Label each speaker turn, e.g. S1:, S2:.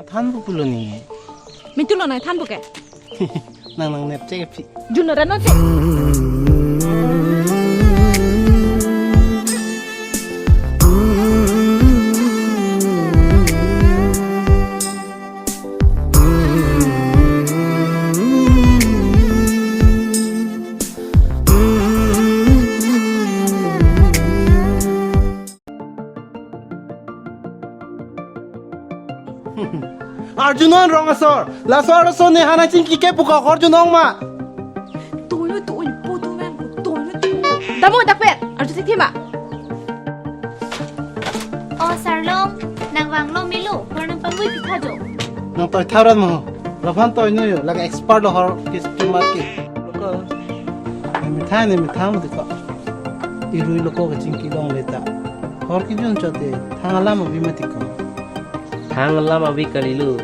S1: Than bu pulo ni.
S2: Min tu lo nai than bu ke.
S1: Nang nep che phi.
S2: Jun ra no che.
S1: Arjunon wrong asor. La sor so ne hana ching ki ke puka Arjunong ma.
S2: Toyo to po to men toyo to. Damo dak pet. Arju tik thima.
S3: O sarlong nang wang lo milu warnang pangui pikhajo.
S1: Nang toy thauran mo. La phan toy no yo like expert lo hor kis ki market. Mi thang mo dikha. Irui loko ka ching ki long leta. Hor ki jon chote thangala mo bimati ko.
S4: Hang lama bi kalilu